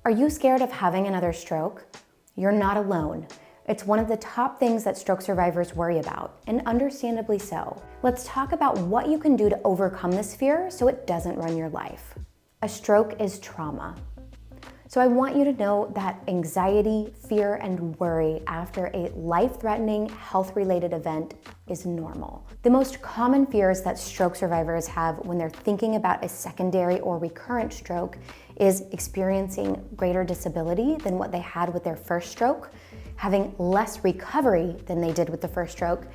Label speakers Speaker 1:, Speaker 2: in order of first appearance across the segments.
Speaker 1: Are you scared of having another stroke? You're not alone. It's one of the top things that stroke survivors worry about, and understandably so. Let's talk about what you can do to overcome this fear so it doesn't run your life. A stroke is trauma. So I want you to know that anxiety, fear, and worry after a life-threatening, health-related event is normal. The most common fears that stroke survivors have when they're thinking about a secondary or recurrent stroke is experiencing greater disability than what they had with their first stroke, having less recovery than they did with the first stroke,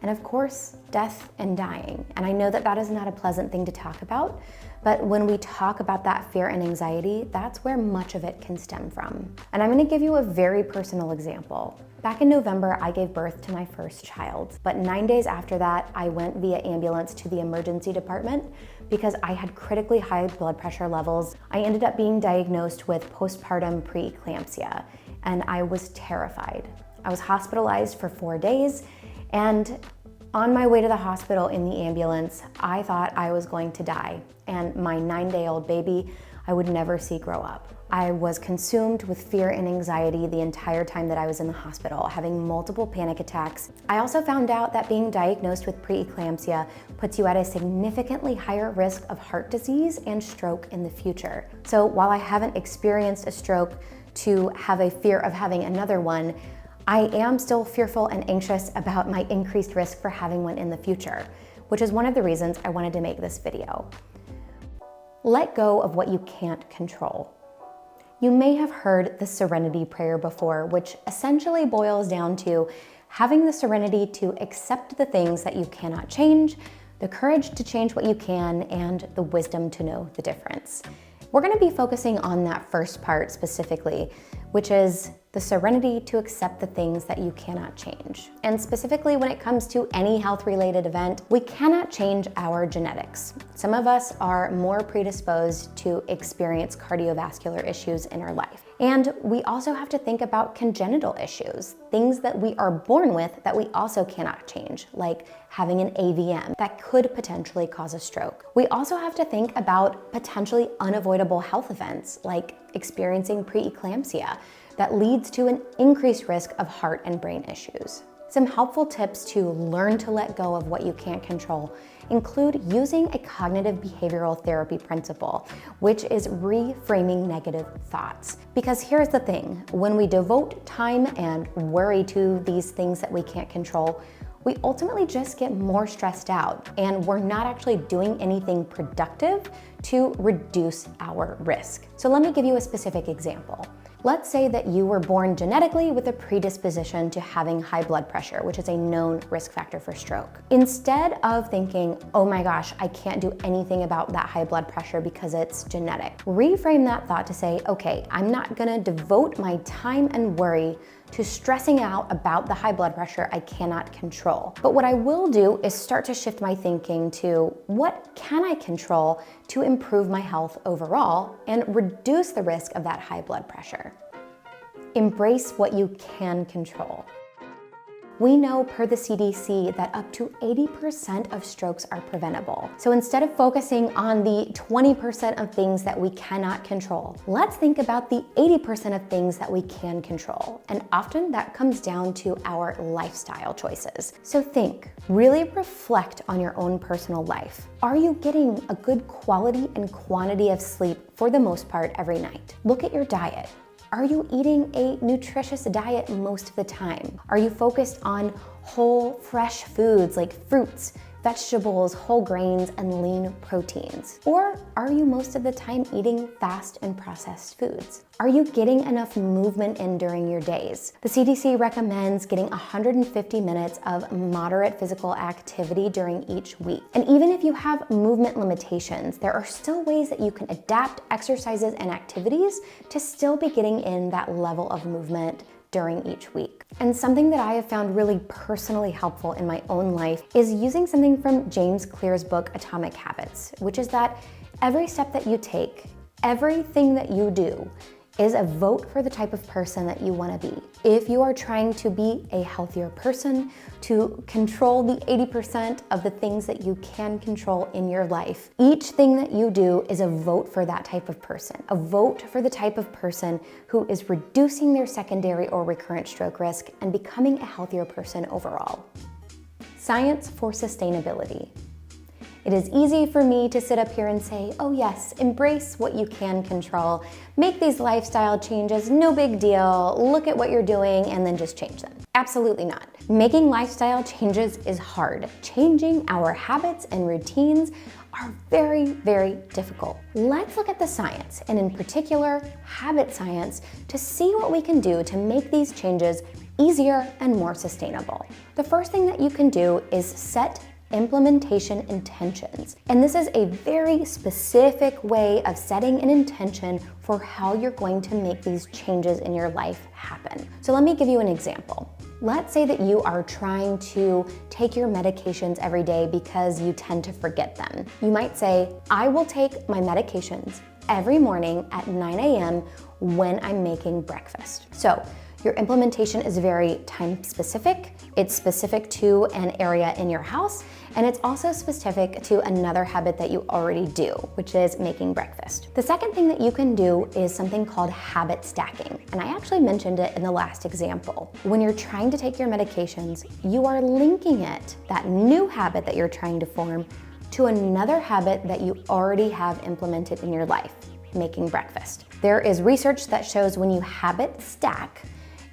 Speaker 1: and of course, death and dying. And I know that that is not a pleasant thing to talk about, but when we talk about that fear and anxiety, that's where much of it can stem from. And I'm gonna give you a very personal example. Back in November, I gave birth to my first child, but 9 days after that, I went via ambulance to the emergency department because I had critically high blood pressure levels. I ended up being diagnosed with postpartum preeclampsia, and I was terrified. I was hospitalized for 4 days, and on my way to the hospital in the ambulance, I thought I was going to die, and my 9-day-old baby I would never see grow up. I was consumed with fear and anxiety the entire time that I was in the hospital, having multiple panic attacks. I also found out that being diagnosed with preeclampsia puts you at a significantly higher risk of heart disease and stroke in the future. So while I haven't experienced a stroke to have a fear of having another one, I am still fearful and anxious about my increased risk for having one in the future, which is one of the reasons I wanted to make this video. Let go of what you can't control. You may have heard the serenity prayer before, which essentially boils down to having the serenity to accept the things that you cannot change, the courage to change what you can, and the wisdom to know the difference. We're gonna be focusing on that first part specifically, which is the serenity to accept the things that you cannot change. And specifically when it comes to any health-related event, we cannot change our genetics. Some of us are more predisposed to experience cardiovascular issues in our life. And we also have to think about congenital issues, things that we are born with that we also cannot change, like having an AVM that could potentially cause a stroke. We also have to think about potentially unavoidable health events, like experiencing preeclampsia, that leads to an increased risk of heart and brain issues. Some helpful tips to learn to let go of what you can't control include using a cognitive behavioral therapy principle, which is reframing negative thoughts. Because here's the thing, when we devote time and worry to these things that we can't control, we ultimately just get more stressed out, and we're not actually doing anything productive to reduce our risk. So let me give you a specific example. Let's say that you were born genetically with a predisposition to having high blood pressure, which is a known risk factor for stroke. Instead of thinking, oh my gosh, I can't do anything about that high blood pressure because it's genetic, reframe that thought to say, okay, I'm not gonna devote my time and worry to stressing out about the high blood pressure I cannot control. But what I will do is start to shift my thinking to what can I control to improve my health overall and reduce the risk of that high blood pressure. Embrace what you can control. We know per the CDC that up to 80% of strokes are preventable. So instead of focusing on the 20% of things that we cannot control, let's think about the 80% of things that we can control. And often that comes down to our lifestyle choices. So think, really reflect on your own personal life. Are you getting a good quality and quantity of sleep for the most part every night? Look at your diet. Are you eating a nutritious diet most of the time? Are you focused on whole, fresh foods like fruits, vegetables, whole grains, and lean proteins? Or are you most of the time eating fast and processed foods? Are you getting enough movement in during your days? The CDC recommends getting 150 minutes of moderate physical activity during each week. And even if you have movement limitations, there are still ways that you can adapt exercises and activities to still be getting in that level of movement during each week. And something that I have found really personally helpful in my own life is using something from James Clear's book, Atomic Habits, which is that every step that you take, everything that you do, is a vote for the type of person that you want to be. If you are trying to be a healthier person, to control the 80% of the things that you can control in your life, each thing that you do is a vote for that type of person. A vote for the type of person who is reducing their secondary or recurrent stroke risk and becoming a healthier person overall. Science for sustainability. It is easy for me to sit up here and say, oh yes, embrace what you can control, make these lifestyle changes, no big deal, look at what you're doing and then just change them. Absolutely not. Making lifestyle changes is hard. Changing our habits and routines are very, very difficult. Let's look at the science, and in particular, habit science, to see what we can do to make these changes easier and more sustainable. The first thing that you can do is set implementation intentions. And this is a very specific way of setting an intention for how you're going to make these changes in your life happen. So let me give you an example. Let's say that you are trying to take your medications every day because you tend to forget them. You might say, I will take my medications every morning at 9 a.m. when I'm making breakfast. So your implementation is very time specific. It's specific to an area in your house, and it's also specific to another habit that you already do, which is making breakfast. The second thing that you can do is something called habit stacking, and I actually mentioned it in the last example. When you're trying to take your medications, you are linking it, that new habit that you're trying to form, to another habit that you already have implemented in your life, making breakfast. There is research that shows when you habit stack,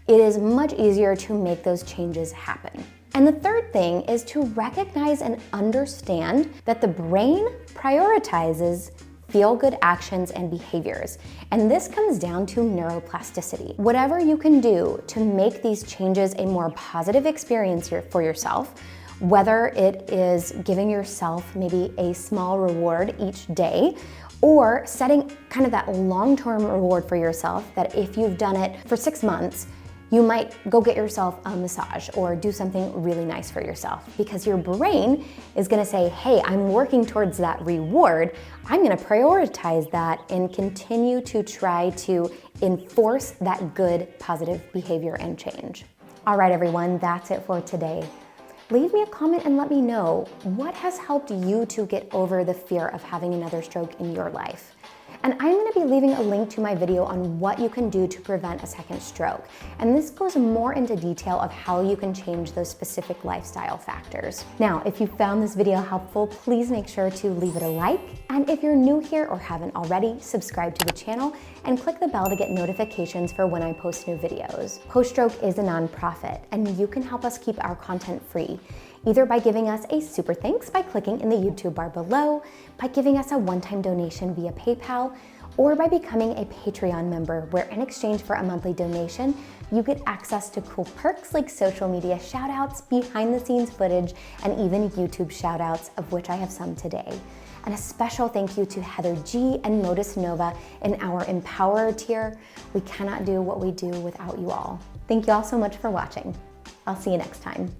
Speaker 1: it is much easier to make those changes happen. And the third thing is to recognize and understand that the brain prioritizes feel-good actions and behaviors. And this comes down to neuroplasticity. Whatever you can do to make these changes a more positive experience for yourself, whether it is giving yourself maybe a small reward each day, or setting kind of that long-term reward for yourself that if you've done it for 6 months, you might go get yourself a massage or do something really nice for yourself, because your brain is gonna say, hey, I'm working towards that reward. I'm gonna prioritize that and continue to try to enforce that good, positive behavior and change. All right, everyone, that's it for today. Leave me a comment and let me know what has helped you to get over the fear of having another stroke in your life. And I'm going to be leaving a link to my video on what you can do to prevent a second stroke. And this goes more into detail of how you can change those specific lifestyle factors. Now, if you found this video helpful, please make sure to leave it a like. And if you're new here or haven't already, subscribe to the channel and click the bell to get notifications for when I post new videos. Post Stroke is a nonprofit, and you can help us keep our content free, either by giving us a super thanks by clicking in the YouTube bar below, by giving us a one-time donation via PayPal, or by becoming a Patreon member, where in exchange for a monthly donation, you get access to cool perks like social media shoutouts, behind-the-scenes footage, and even YouTube shoutouts, of which I have some today. And a special thank you to Heather G and Modus Nova in our Empower tier. We cannot do what we do without you all. Thank you all so much for watching. I'll see you next time.